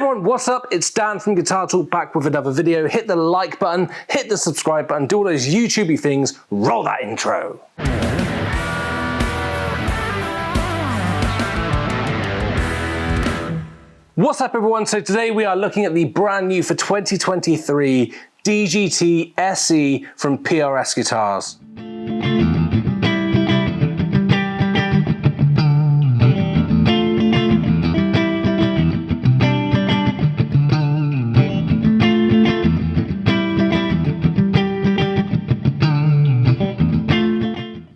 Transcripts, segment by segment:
Everyone, what's up? It's Dan from Guitar Talk back with another video. Hit the like button, hit the subscribe button, do all those YouTubey things, roll that intro. What's up everyone? So today we are looking at the brand new for 2023 DGT SE from PRS Guitars.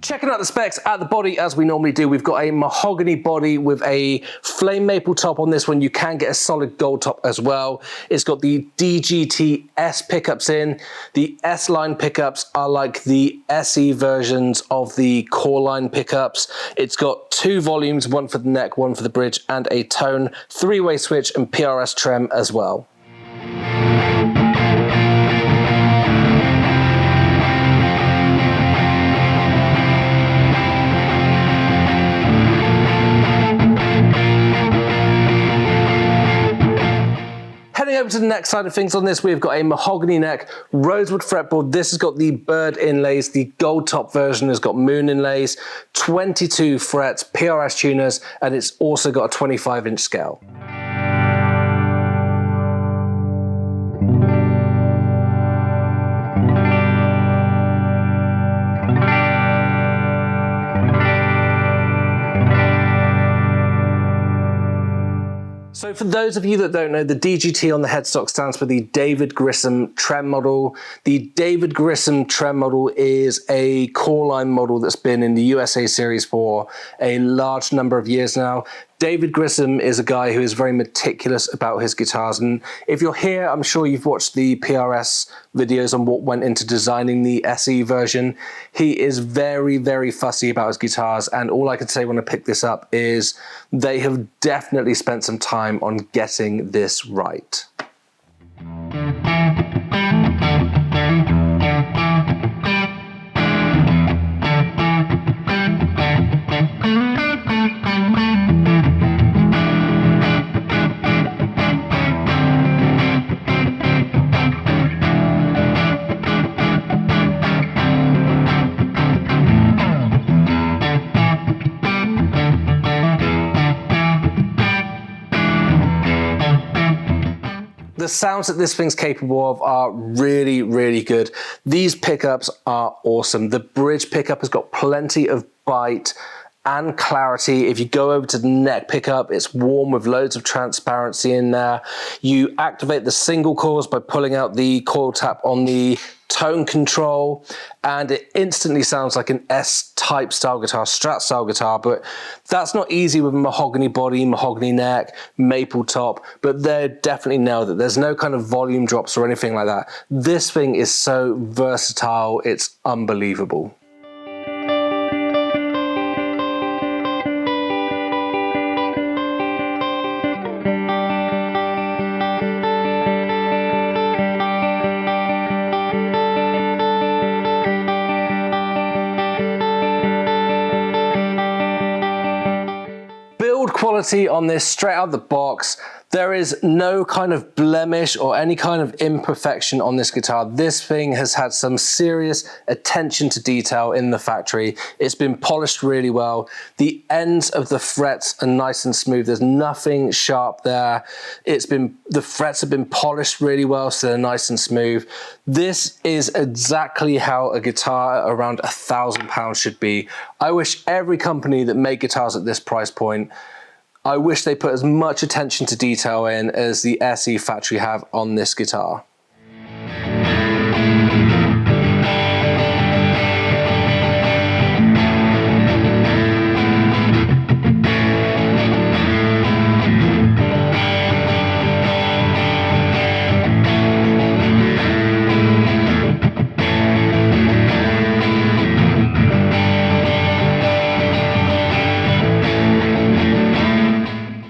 Checking out the specs at the body as we normally do, we've got a mahogany body with a flame maple top on this one. You can get a solid gold top as well. It's got the DGT S pickups in. The S line pickups are like the SE versions of the core line pickups. It's got two volumes, one for the neck, one for the bridge, and a tone, three-way switch and PRS trem as well. Heading over to the neck side of things on this, we've got a mahogany neck, rosewood fretboard. This has got the bird inlays. The gold top version has got moon inlays, 22 frets, PRS tuners, and it's also got a 25-inch scale. So for those of you that don't know, the DGT on the headstock stands for the David Grissom trem model. The David Grissom trem model is a core line model that's been in the USA series for a large number of years now. David Grissom is a guy who is very meticulous about his guitars, and if you're here, I'm sure you've watched the PRS videos on what went into designing the SE version. He is very, very fussy about his guitars, and all I can say when I pick this up is they have definitely spent some time on getting this right. The sounds that this thing's capable of are really, really good. These pickups are awesome. The bridge pickup has got plenty of bite and clarity. If you go over to the neck pickup, it's warm with loads of transparency in there. You activate the single coils by pulling out the coil tap on the tone control, and it instantly sounds like an S-type style guitar, Strat style guitar, but that's not easy with a mahogany body, mahogany neck, maple top, but they definitely nailed it. There's no kind of volume drops or anything like that. This thing is so versatile, it's unbelievable. Build quality on this straight out the box. There is no kind of blemish or any kind of imperfection on this guitar. This thing has had some serious attention to detail in the factory. It's been polished really well. The ends of the frets are nice and smooth. There's nothing sharp there. The frets have been polished really well, so they're nice and smooth. This is exactly how a guitar around £1,000 should be. I wish every company that made guitars at this price point, I wish they put as much attention to detail in as the SE factory have on this guitar.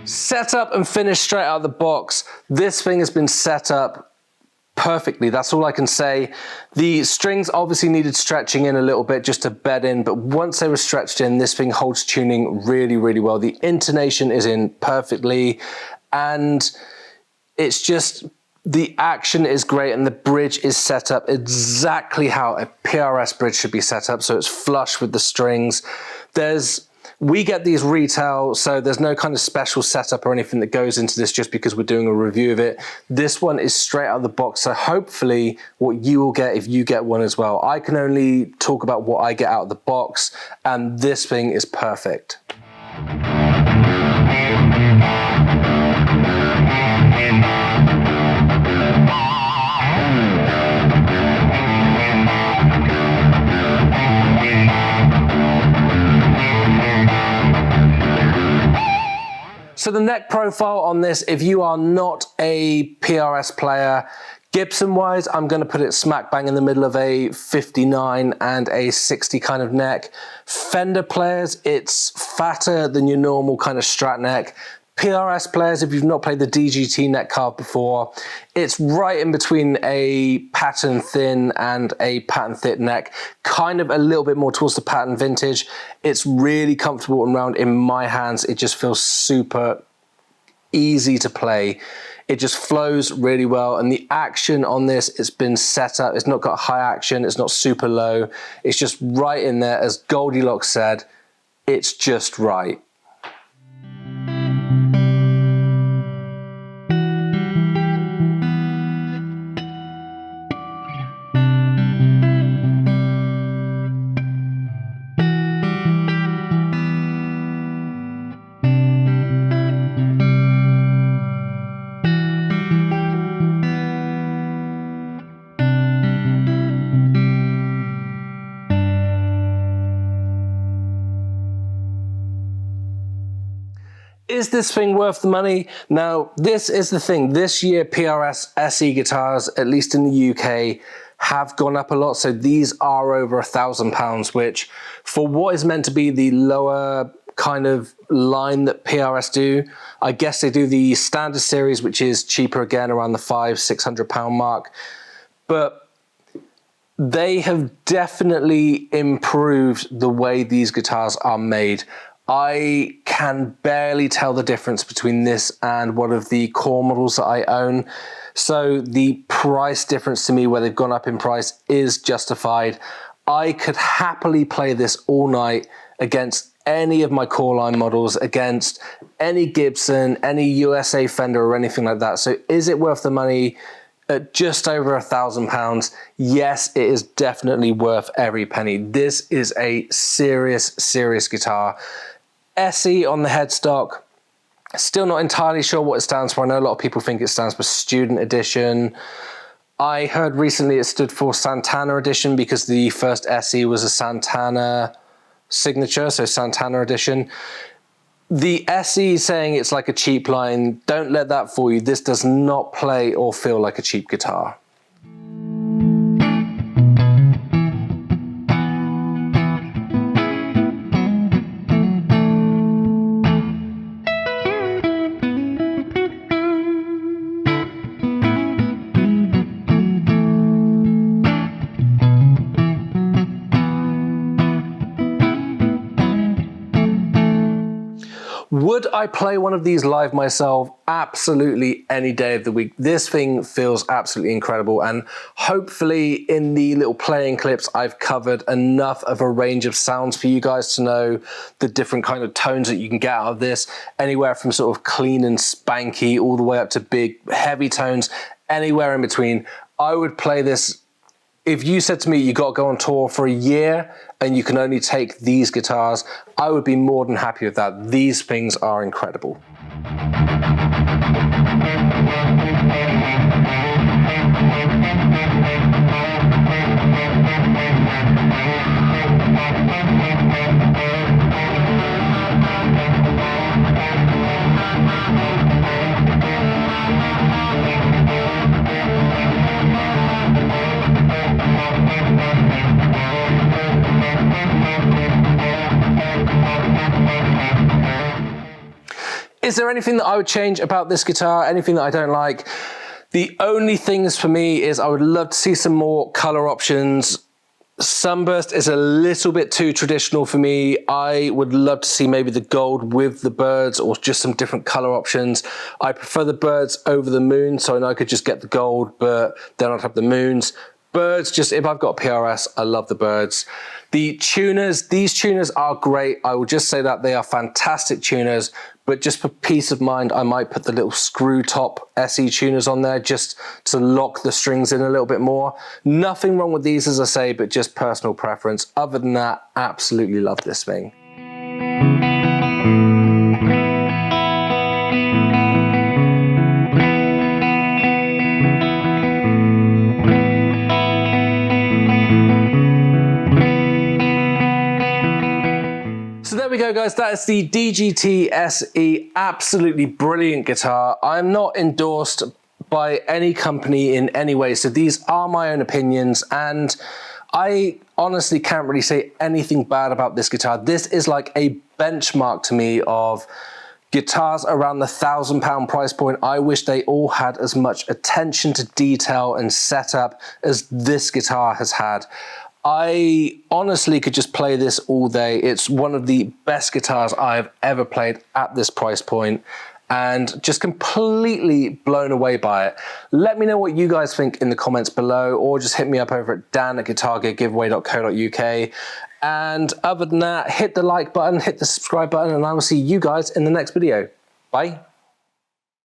Set up and finished straight out of the box. This thing has been set up perfectly. That's all I can say. The strings obviously needed stretching in a little bit just to bed in, but once they were stretched in, this thing holds tuning really, really well. The intonation is in perfectly, and It's just, the action is great and the bridge is set up exactly how a PRS bridge should be set up. So it's flush with the strings. We get these retail, so there's no kind of special setup or anything that goes into this just because we're doing a review of it. This one is straight out of the box, so hopefully what you will get if you get one as well. I can only talk about what I get out of the box, and this thing is perfect. So the neck profile on this, if you are not a PRS player, Gibson wise, I'm going to put it smack bang in the middle of a 59 and a 60 kind of neck. Fender players, it's fatter than your normal kind of Strat neck. PRS players, if you've not played the DGT neck carve before, it's right in between a pattern thin and a pattern thick neck, kind of a little bit more towards the pattern vintage. It's really comfortable and round in my hands. It just feels super easy to play. It just flows really well, and the action on this, it's been set up. It's not got high action, it's not super low. It's just right in there. As Goldilocks said, it's just right. Is this thing worth the money? Now, this is the thing. This year, PRS SE guitars, at least in the UK, have gone up a lot. So these are over £1,000, which for what is meant to be the lower kind of line that PRS do, I guess they do the standard series, which is cheaper again, around the £500–600 mark. But they have definitely improved the way these guitars are made. I can barely tell the difference between this and one of the core models that I own. So the price difference to me, where they've gone up in price, is justified. I could happily play this all night against any of my core line models, against any Gibson, any USA Fender or anything like that. So is it worth the money? At just over £1,000, yes, it is definitely worth every penny. This is a serious guitar. SE on the headstock, still not entirely sure what it stands for. I know a lot of people think it stands for Student Edition. I heard recently it stood for Santana Edition because the first SE was a Santana signature, so Santana Edition. The SE saying it's like a cheap line, don't let that fool you. This does not play or feel like a cheap guitar. Would I play one of these live myself? Absolutely, any day of the week. This thing feels absolutely incredible, and hopefully in the little playing clips I've covered enough of a range of sounds for you guys to know the different kind of tones that you can get out of this, anywhere from sort of clean and spanky all the way up to big heavy tones, anywhere in between. I would play this. If you said to me you got to go on tour for a year and you can only take these guitars, I would be more than happy with that. These things are incredible. Is there anything that I would change about this guitar? Anything that I don't like? The only things for me is I would love to see some more color options. Sunburst is a little bit too traditional for me. I would love to see maybe the gold with the birds or just some different color options. I prefer the birds over the moon, so I know I could just get the gold, but then I'd have the moons. Birds, just if I've got a PRS, I love the birds. The tuners, these tuners are great. I will just say that they are fantastic tuners, but just for peace of mind, I might put the little screw top SE tuners on there just to lock the strings in a little bit more. Nothing wrong with these, as I say, but just personal preference. Other than that, absolutely love this thing. So there we go, guys. That is the DGT SE. Absolutely brilliant guitar. I'm not endorsed by any company in any way, so these are my own opinions, and I honestly can't really say anything bad about this guitar. This is like a benchmark to me of guitars around the £1,000 price point. I wish they all had as much attention to detail and setup as this guitar has had. I honestly could just play this all day. It's one of the best guitars I've ever played at this price point, and just completely blown away by it. Let me know what you guys think in the comments below, or just hit me up over at dan@guitargeargiveaway.co.uk. And other than that, hit the like button, hit the subscribe button, and I will see you guys in the next video. Bye.